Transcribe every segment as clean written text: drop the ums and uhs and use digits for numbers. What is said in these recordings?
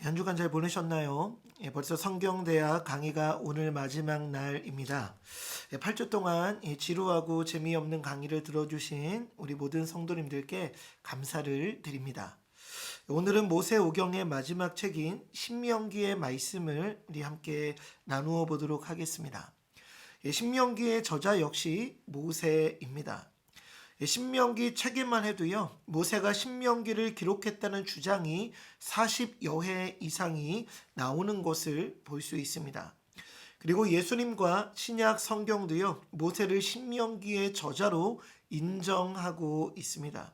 한 주간 잘 보내셨나요? 벌써 성경대학 강의가 오늘 마지막 날입니다. 8주 동안 지루하고 재미없는 강의를 들어주신 우리 모든 성도님들께 감사를 드립니다. 오늘은 모세오경의 마지막 책인 신명기의 말씀을 우리 함께 나누어 보도록 하겠습니다. 신명기의 저자 역시 모세입니다. 신명기 책에만 해도요, 모세가 신명기를 기록했다는 주장이 40여 회 이상이 나오는 것을 볼 수 있습니다. 그리고 예수님과 신약 성경도요, 모세를 신명기의 저자로 인정하고 있습니다.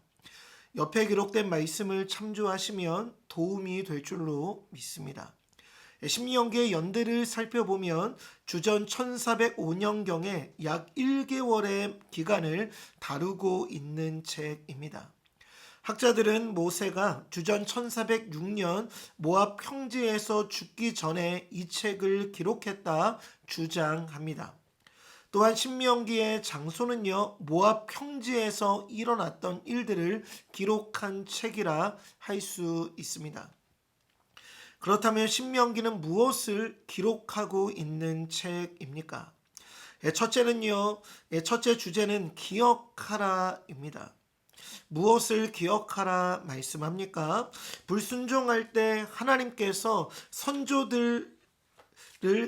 옆에 기록된 말씀을 참조하시면 도움이 될 줄로 믿습니다. 신명기의 연대를 살펴보면 주전 1405년경에 약 1개월의 기간을 다루고 있는 책입니다. 학자들은 모세가 주전 1406년 모압 평지에서 죽기 전에 이 책을 기록했다 주장합니다. 또한 신명기의 장소는요, 모압 평지에서 일어났던 일들을 기록한 책이라 할 수 있습니다. 그렇다면 신명기는 무엇을 기록하고 있는 책입니까? 첫째 주제는 기억하라입니다. 무엇을 기억하라 말씀합니까? 불순종할 때 하나님께서 선조들을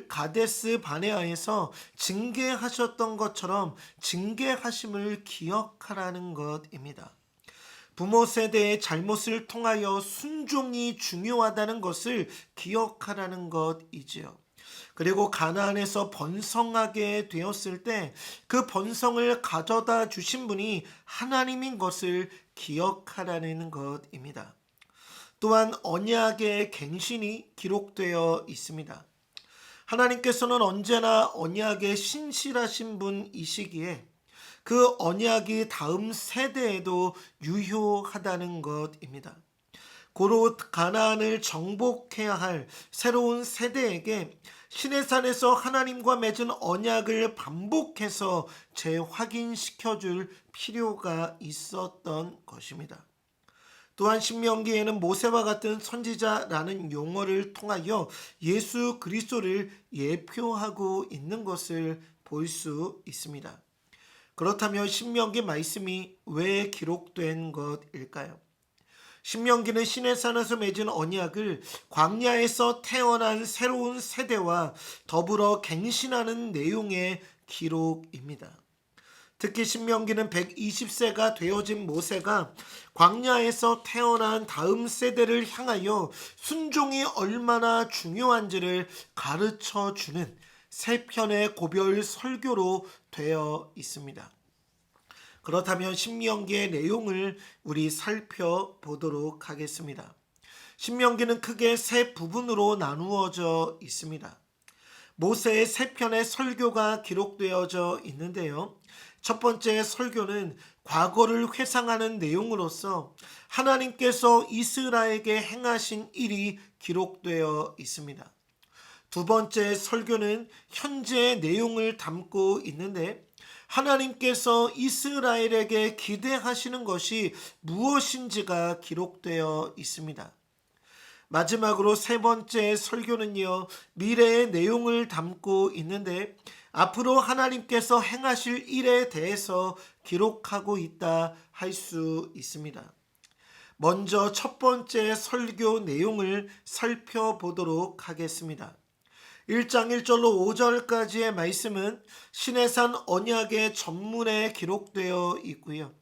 가데스 바네아에서 징계하셨던 것처럼 징계하심을 기억하라는 것입니다. 부모 세대의 잘못을 통하여 순종이 중요하다는 것을 기억하라는 것이지요. 그리고 가나안에서 번성하게 되었을 때 그 번성을 가져다 주신 분이 하나님인 것을 기억하라는 것입니다. 또한 언약의 갱신이 기록되어 있습니다. 하나님께서는 언제나 언약에 신실하신 분이시기에 그 언약이 다음 세대에도 유효하다는 것입니다. 고로 가나안을 정복해야 할 새로운 세대에게 시내산에서 하나님과 맺은 언약을 반복해서 재확인시켜줄 필요가 있었던 것입니다. 또한 신명기에는 모세와 같은 선지자라는 용어를 통하여 예수 그리스도를 예표하고 있는 것을 볼 수 있습니다. 그렇다면 신명기 말씀이 왜 기록된 것일까요? 신명기는 시내산에서 맺은 언약을 광야에서 태어난 새로운 세대와 더불어 갱신하는 내용의 기록입니다. 특히 신명기는 120세가 되어진 모세가 광야에서 태어난 다음 세대를 향하여 순종이 얼마나 중요한지를 가르쳐 주는 세 편의 고별 설교로 되어 있습니다. 그렇다면 신명기의 내용을 우리 살펴보도록 하겠습니다. 신명기는 크게 세 부분으로 나누어져 있습니다. 모세의 세 편의 설교가 기록되어져 있는데요. 첫 번째 설교는 과거를 회상하는 내용으로서 하나님께서 이스라엘에게 행하신 일이 기록되어 있습니다. 두 번째 설교는 현재의 내용을 담고 있는데 하나님께서 이스라엘에게 기대하시는 것이 무엇인지가 기록되어 있습니다. 마지막으로 세 번째 설교는요, 미래의 내용을 담고 있는데 앞으로 하나님께서 행하실 일에 대해서 기록하고 있다 할 수 있습니다. 먼저 첫 번째 설교 내용을 살펴보도록 하겠습니다. 1장 1절로 5절까지의 말씀은 시내산 언약의 전문에 기록되어 있고요.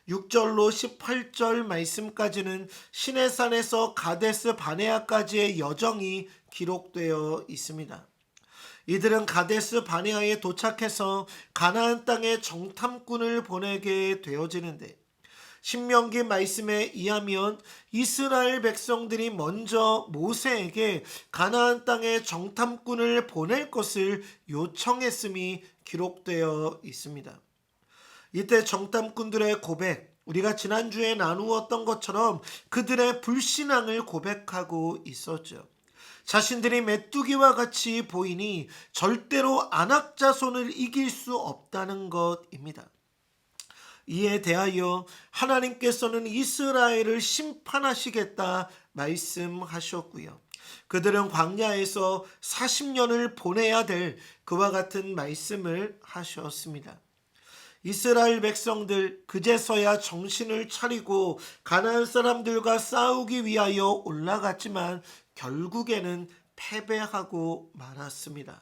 6절로 18절 말씀까지는 시내산에서 가데스 바네아까지의 여정이 기록되어 있습니다. 이들은 가데스 바네아에 도착해서 가나안 땅에 정탐꾼을 보내게 되어지는데 신명기 말씀에 의하면 이스라엘 백성들이 먼저 모세에게 가나안 땅에 정탐꾼을 보낼 것을 요청했음이 기록되어 있습니다. 이때 정탐꾼들의 고백, 우리가 지난주에 나누었던 것처럼 그들의 불신앙을 고백하고 있었죠. 자신들이 메뚜기와 같이 보이니 절대로 아낙 자손을 이길 수 없다는 것입니다. 이에 대하여 하나님께서는 이스라엘을 심판하시겠다 말씀하셨고요. 그들은 광야에서 40년을 보내야 될 그와 같은 말씀을 하셨습니다. 이스라엘 백성들 그제서야 정신을 차리고 가나안 사람들과 싸우기 위하여 올라갔지만 결국에는 패배하고 말았습니다.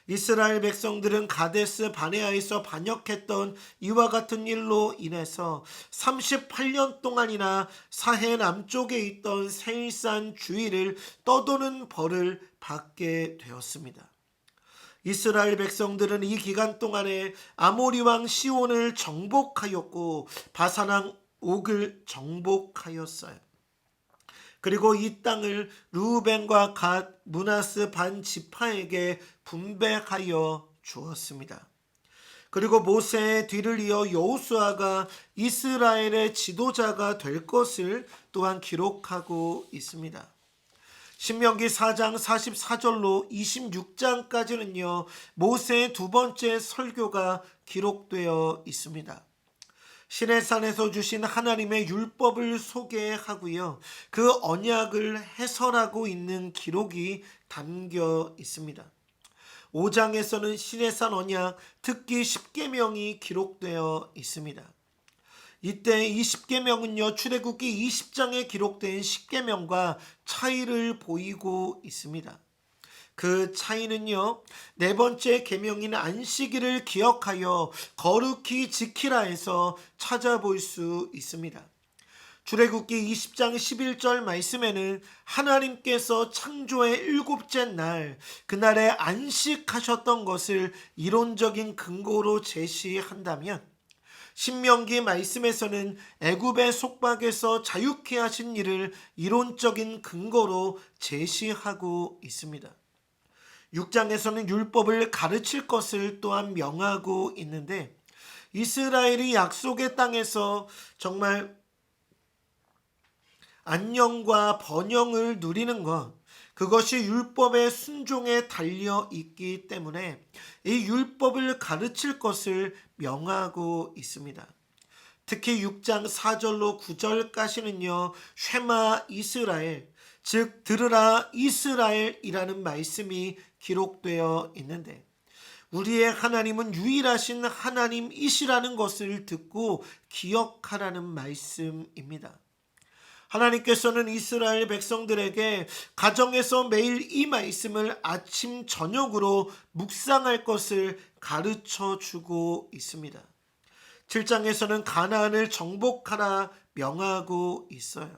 이스라엘 백성들은 가데스 바네아에서 반역했던 이와 같은 일로 인해서 38년 동안이나 사해 남쪽에 있던 세일산 주위를 떠도는 벌을 받게 되었습니다. 이스라엘 백성들은 이 기간 동안에 아모리 왕 시온을 정복하였고 바산 옥을 정복하였어요. 그리고 이 땅을 르우벤과 갓, 므낫세 반 지파에게 분배하여 주었습니다. 그리고 모세의 뒤를 이어 여호수아가 이스라엘의 지도자가 될 것을 또한 기록하고 있습니다. 신명기 4장 44절로 26장까지는요, 모세의 두 번째 설교가 기록되어 있습니다. 시내산에서 주신 하나님의 율법을 소개하고요, 그 언약을 해설하고 있는 기록이 담겨 있습니다. 5장에서는 시내산 언약 특기 10계명이 기록되어 있습니다. 이때 이 10계명은요, 출애굽기 20장에 기록된 10계명과 차이를 보이고 있습니다. 그 차이는요, 네 번째 계명인 안식일을 기억하여 거룩히 지키라에서 찾아볼 수 있습니다. 출애굽기 20장 11절 말씀에는 하나님께서 창조의 일곱째 날, 그날에 안식하셨던 것을 이론적인 근거로 제시한다면, 신명기 말씀에서는 애굽의 속박에서 자유케 하신 일을 이론적인 근거로 제시하고 있습니다. 6장에서는 율법을 가르칠 것을 또한 명하고 있는데, 이스라엘이 약속의 땅에서 정말 안녕과 번영을 누리는 것, 그것이 율법의 순종에 달려 있기 때문에 이 율법을 가르칠 것을 명하고 있습니다. 특히 6장 4절로 9절까지는요, 쉐마 이스라엘, 즉 들으라 이스라엘이라는 말씀이 기록되어 있는데, 우리의 하나님은 유일하신 하나님이시라는 것을 듣고 기억하라는 말씀입니다. 하나님께서는 이스라엘 백성들에게 가정에서 매일 이 말씀을 아침 저녁으로 묵상할 것을 가르쳐 주고 있습니다. 7장에서는 가나안을 정복하라 명하고 있어요.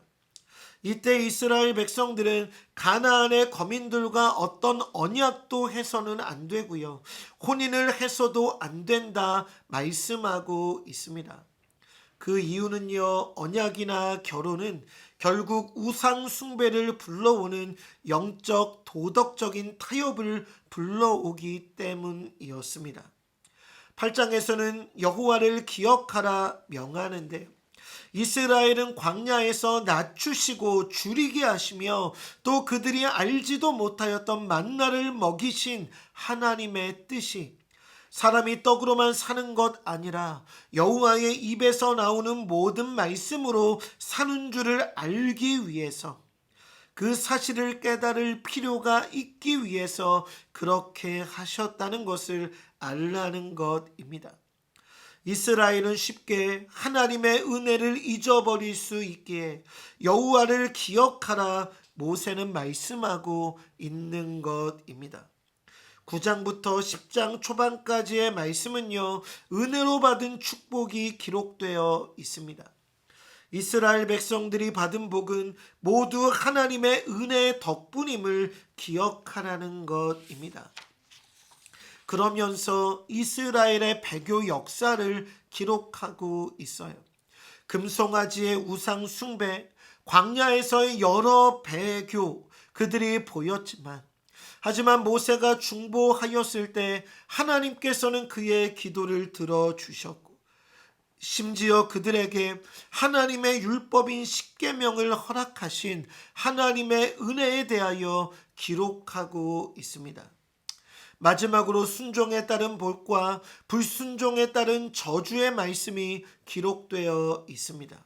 이때 이스라엘 백성들은 가나안의 거민들과 어떤 언약도 해서는 안 되고요, 혼인을 해서도 안 된다 말씀하고 있습니다. 그 이유는요, 언약이나 결혼은 결국 우상 숭배를 불러오는 영적 도덕적인 타협을 불러오기 때문이었습니다. 8장에서는 여호와를 기억하라 명하는데, 이스라엘은 광야에서 낮추시고 줄이게 하시며 또 그들이 알지도 못하였던 만나를 먹이신 하나님의 뜻이 사람이 떡으로만 사는 것 아니라 여호와의 입에서 나오는 모든 말씀으로 사는 줄을 알기 위해서, 그 사실을 깨달을 필요가 있기 위해서 그렇게 하셨다는 것을 알라는 것입니다. 이스라엘은 쉽게 하나님의 은혜를 잊어버릴 수 있기에 여호와를 기억하라 모세는 말씀하고 있는 것입니다. 9장부터 10장 초반까지의 말씀은요, 은혜로 받은 축복이 기록되어 있습니다. 이스라엘 백성들이 받은 복은 모두 하나님의 은혜의 덕분임을 기억하라는 것입니다. 그러면서 이스라엘의 배교 역사를 기록하고 있어요. 금송아지의 우상 숭배, 광야에서의 여러 배교, 그들이 보였지만, 하지만 모세가 중보하였을 때 하나님께서는 그의 기도를 들어주셨고, 심지어 그들에게 하나님의 율법인 십계명을 허락하신 하나님의 은혜에 대하여 기록하고 있습니다. 마지막으로 순종에 따른 복과 불순종에 따른 저주의 말씀이 기록되어 있습니다.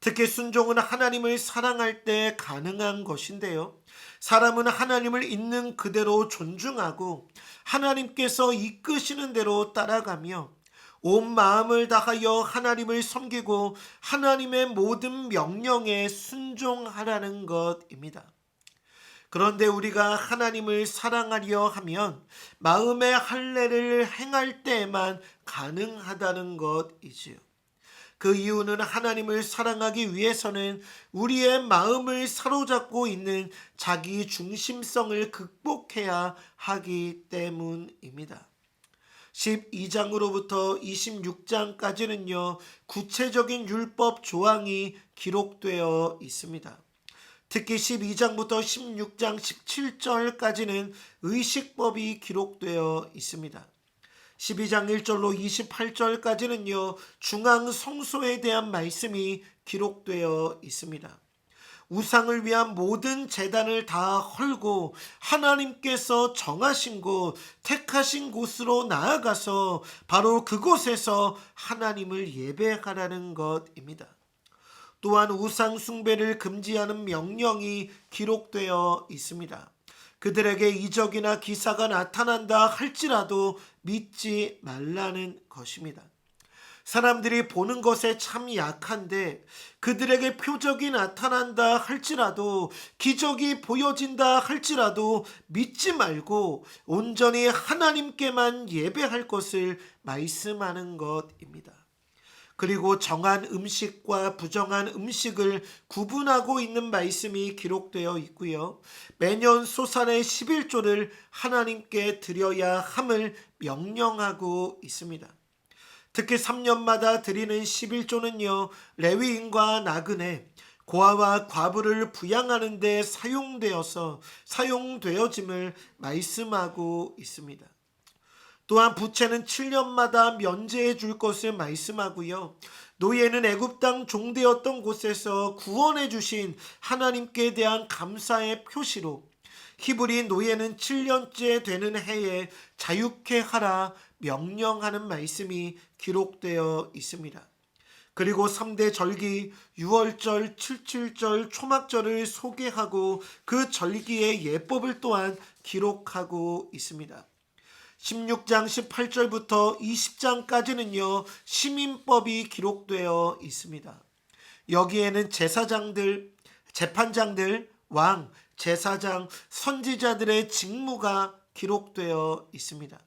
특히 순종은 하나님을 사랑할 때 가능한 것인데요. 사람은 하나님을 있는 그대로 존중하고 하나님께서 이끄시는 대로 따라가며 온 마음을 다하여 하나님을 섬기고 하나님의 모든 명령에 순종하라는 것입니다. 그런데 우리가 하나님을 사랑하려 하면 마음의 할례를 행할 때에만 가능하다는 것이지요. 그 이유는 하나님을 사랑하기 위해서는 우리의 마음을 사로잡고 있는 자기 중심성을 극복해야 하기 때문입니다. 12장으로부터 26장까지는요, 구체적인 율법 조항이 기록되어 있습니다. 특히 12장부터 16장 17절까지는 의식법이 기록되어 있습니다. 12장 1절로 28절까지는요, 중앙 성소에 대한 말씀이 기록되어 있습니다. 우상을 위한 모든 제단을 다 헐고 하나님께서 정하신 곳, 택하신 곳으로 나아가서 바로 그곳에서 하나님을 예배하라는 것입니다. 또한 우상 숭배를 금지하는 명령이 기록되어 있습니다. 그들에게 이적이나 기사가 나타난다 할지라도 믿지 말라는 것입니다. 사람들이 보는 것에 참 약한데 그들에게 표적이 나타난다 할지라도 기적이 보여진다 할지라도 믿지 말고 온전히 하나님께만 예배할 것을 말씀하는 것입니다. 그리고 정한 음식과 부정한 음식을 구분하고 있는 말씀이 기록되어 있고요. 매년 소산의 11조를 하나님께 드려야 함을 명령하고 있습니다. 특히 3년마다 드리는 11조는요. 레위인과 나그네, 고아와 과부를 부양하는 데 사용되어짐을 말씀하고 있습니다. 또한 부채는 7년마다 면제해 줄 것을 말씀하고요. 노예는 애굽 땅 종되었던 곳에서 구원해 주신 하나님께 대한 감사의 표시로 히브리 노예는 7년째 되는 해에 자유케 하라 명령하는 말씀이 기록되어 있습니다. 그리고 3대 절기, 유월절, 칠칠절, 초막절을 소개하고 그 절기의 예법을 또한 기록하고 있습니다. 16장 18절부터 20장까지는요, 시민법이 기록되어 있습니다. 여기에는 제사장들, 재판장들, 왕, 제사장, 선지자들의 직무가 기록되어 있습니다.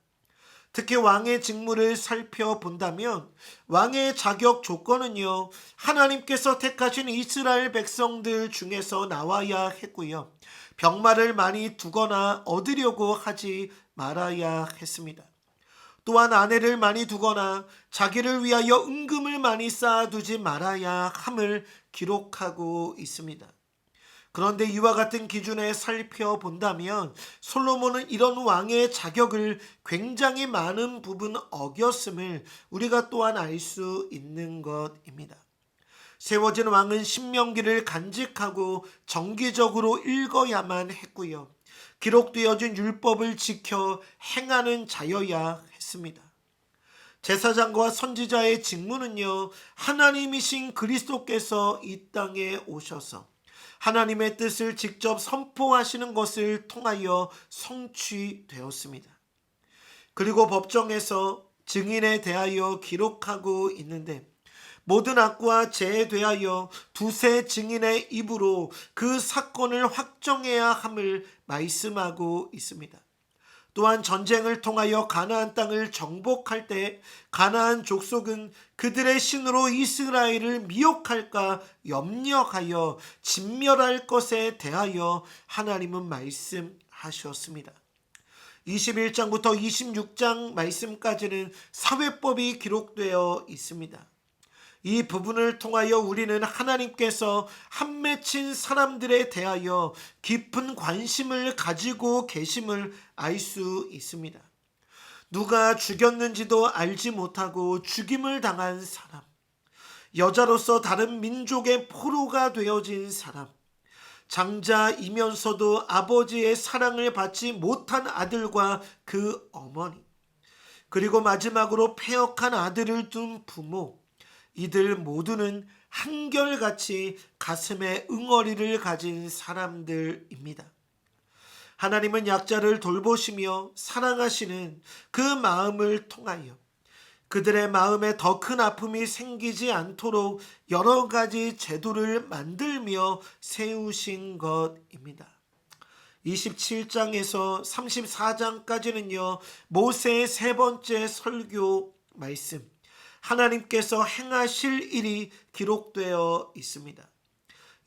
특히 왕의 직무를 살펴본다면 왕의 자격 조건은요, 하나님께서 택하신 이스라엘 백성들 중에서 나와야 했고요. 병마를 많이 두거나 얻으려고 하지 말아야 했습니다. 또한 아내를 많이 두거나 자기를 위하여 은금을 많이 쌓아두지 말아야 함을 기록하고 있습니다. 그런데 이와 같은 기준에 살펴본다면 솔로몬은 이런 왕의 자격을 굉장히 많은 부분 어겼음을 우리가 또한 알 수 있는 것입니다. 세워진 왕은 신명기를 간직하고 정기적으로 읽어야만 했고요. 기록되어진 율법을 지켜 행하는 자여야 했습니다. 제사장과 선지자의 직무는요, 하나님이신 그리스도께서 이 땅에 오셔서 하나님의 뜻을 직접 선포하시는 것을 통하여 성취되었습니다. 그리고 법정에서 증인에 대하여 기록하고 있는데 모든 악과 죄에 대하여 두세 증인의 입으로 그 사건을 확정해야 함을 말씀하고 있습니다. 또한 전쟁을 통하여 가나안 땅을 정복할 때 가나안 족속은 그들의 신으로 이스라엘을 미혹할까 염려하여 진멸할 것에 대하여 하나님은 말씀하셨습니다. 21장부터 26장 말씀까지는 사회법이 기록되어 있습니다. 이 부분을 통하여 우리는 하나님께서 한 맺힌 사람들에 대하여 깊은 관심을 가지고 계심을 알 수 있습니다. 누가 죽였는지도 알지 못하고 죽임을 당한 사람, 여자로서 다른 민족의 포로가 되어진 사람, 장자이면서도 아버지의 사랑을 받지 못한 아들과 그 어머니, 그리고 마지막으로 패역한 아들을 둔 부모, 이들 모두는 한결같이 가슴에 응어리를 가진 사람들입니다. 하나님은 약자를 돌보시며 사랑하시는 그 마음을 통하여 그들의 마음에 더 큰 아픔이 생기지 않도록 여러 가지 제도를 만들며 세우신 것입니다. 27장에서 34장까지는요, 모세의 세 번째 설교 말씀, 하나님께서 행하실 일이 기록되어 있습니다.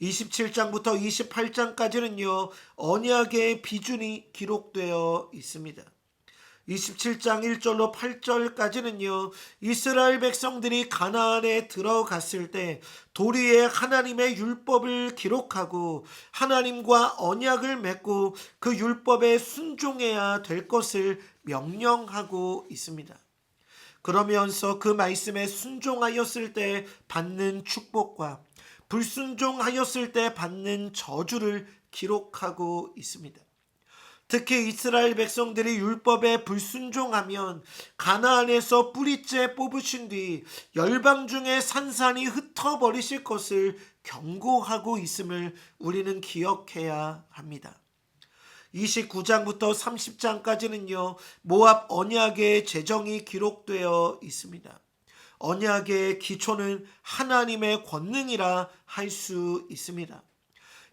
27장부터 28장까지는요, 언약의 비준이 기록되어 있습니다. 27장 1절로 8절까지는요, 이스라엘 백성들이 가나안에 들어갔을 때 도리에 하나님의 율법을 기록하고 하나님과 언약을 맺고 그 율법에 순종해야 될 것을 명령하고 있습니다. 그러면서 그 말씀에 순종하였을 때 받는 축복과 불순종하였을 때 받는 저주를 기록하고 있습니다. 특히 이스라엘 백성들이 율법에 불순종하면 가나안에서 뿌리째 뽑으신 뒤 열방 중에 산산이 흩어버리실 것을 경고하고 있음을 우리는 기억해야 합니다. 29장부터 30장까지는요, 모압 언약의 제정이 기록되어 있습니다. 언약의 기초는 하나님의 권능이라 할 수 있습니다.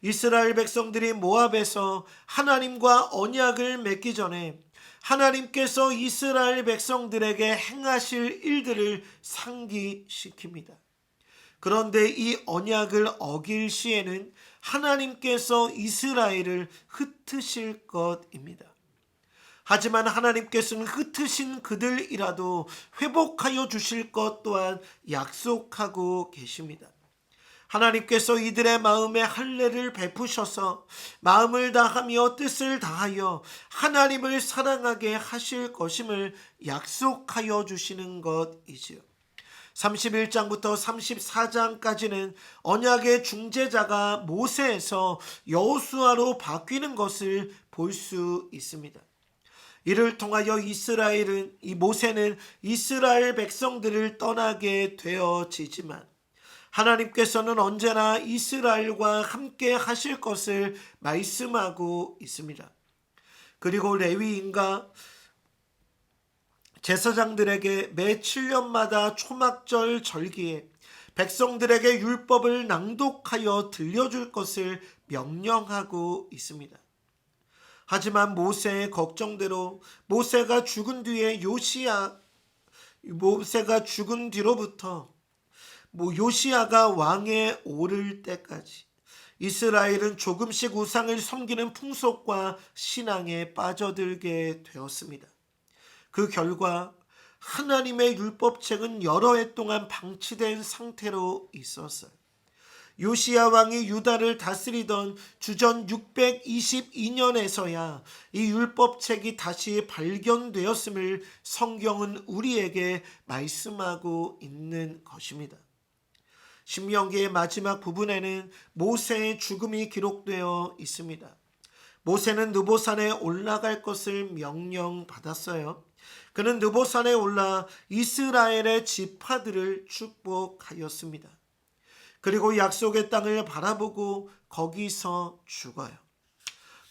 이스라엘 백성들이 모압에서 하나님과 언약을 맺기 전에 하나님께서 이스라엘 백성들에게 행하실 일들을 상기시킵니다. 그런데 이 언약을 어길 시에는 하나님께서 이스라엘을 흩으실 것입니다. 하지만 하나님께서는 흩으신 그들이라도 회복하여 주실 것 또한 약속하고 계십니다. 하나님께서 이들의 마음에 할례를 베푸셔서 마음을 다하며 뜻을 다하여 하나님을 사랑하게 하실 것임을 약속하여 주시는 것이지요. 31장부터 34장까지는 언약의 중재자가 모세에서 여호수아로 바뀌는 것을 볼 수 있습니다. 이를 통하여 모세는 이스라엘 백성들을 떠나게 되어지지만 하나님께서는 언제나 이스라엘과 함께 하실 것을 말씀하고 있습니다. 그리고 레위인과 제사장들에게 매 7년마다 초막절 절기에 백성들에게 율법을 낭독하여 들려줄 것을 명령하고 있습니다. 하지만 모세의 걱정대로 모세가 죽은 뒤로부터 요시야가 왕에 오를 때까지 이스라엘은 조금씩 우상을 섬기는 풍속과 신앙에 빠져들게 되었습니다. 그 결과 하나님의 율법책은 여러 해 동안 방치된 상태로 있었어요. 요시야 왕이 유다를 다스리던 주전 622년에서야 이 율법책이 다시 발견되었음을 성경은 우리에게 말씀하고 있는 것입니다. 신명기의 마지막 부분에는 모세의 죽음이 기록되어 있습니다. 모세는 느보산에 올라갈 것을 명령받았어요. 그는 느보산에 올라 이스라엘의 지파들을 축복하였습니다. 그리고 약속의 땅을 바라보고 거기서 죽어요.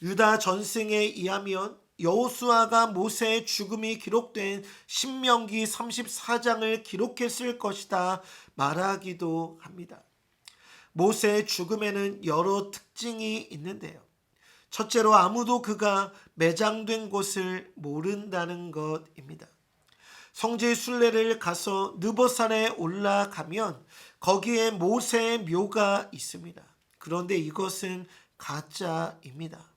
유다 전승에 의하면 여호수아가 모세의 죽음이 기록된 신명기 34장을 기록했을 것이다 말하기도 합니다. 모세의 죽음에는 여러 특징이 있는데요. 첫째로 아무도 그가 매장된 곳을 모른다는 것입니다. 성지 순례를 가서 느보산에 올라가면 거기에 모세의 묘가 있습니다. 그런데 이것은 가짜입니다.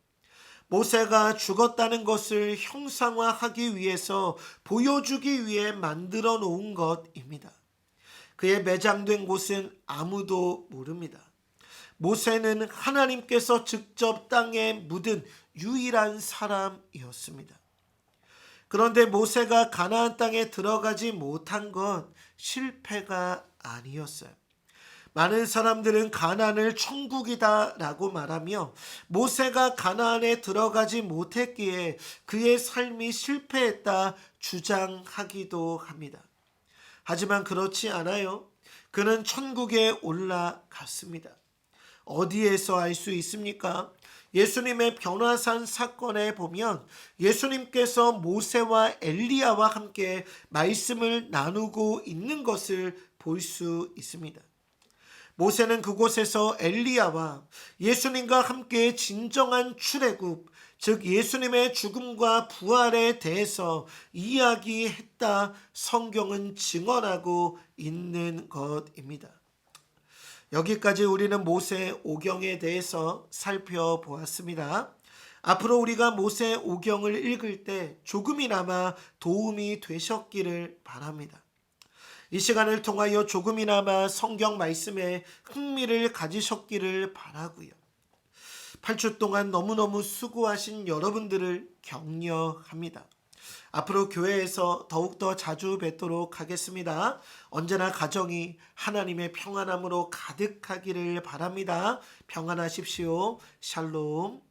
모세가 죽었다는 것을 형상화하기 위해서 보여주기 위해 만들어 놓은 것입니다. 그의 매장된 곳은 아무도 모릅니다. 모세는 하나님께서 직접 땅에 묻은 유일한 사람이었습니다. 그런데 모세가 가나안 땅에 들어가지 못한 건 실패가 아니었어요. 많은 사람들은 가나안을 천국이다라고 말하며 모세가 가나안에 들어가지 못했기에 그의 삶이 실패했다 주장하기도 합니다. 하지만 그렇지 않아요. 그는 천국에 올라갔습니다. 어디에서 알 수 있습니까? 예수님의 변화산 사건에 보면 예수님께서 모세와 엘리야와 함께 말씀을 나누고 있는 것을 볼 수 있습니다. 모세는 그곳에서 엘리야와 예수님과 함께 진정한 출애굽, 즉 예수님의 죽음과 부활에 대해서 이야기했다 성경은 증언하고 있는 것입니다. 여기까지 우리는 모세 오경에 대해서 살펴보았습니다. 앞으로 우리가 모세 오경을 읽을 때 조금이나마 도움이 되셨기를 바랍니다. 이 시간을 통하여 조금이나마 성경 말씀에 흥미를 가지셨기를 바라고요. 8주 동안 너무너무 수고하신 여러분들을 격려합니다. 앞으로 교회에서 더욱더 자주 뵙도록 하겠습니다. 언제나 가정이 하나님의 평안함으로 가득하기를 바랍니다. 평안하십시오. 샬롬.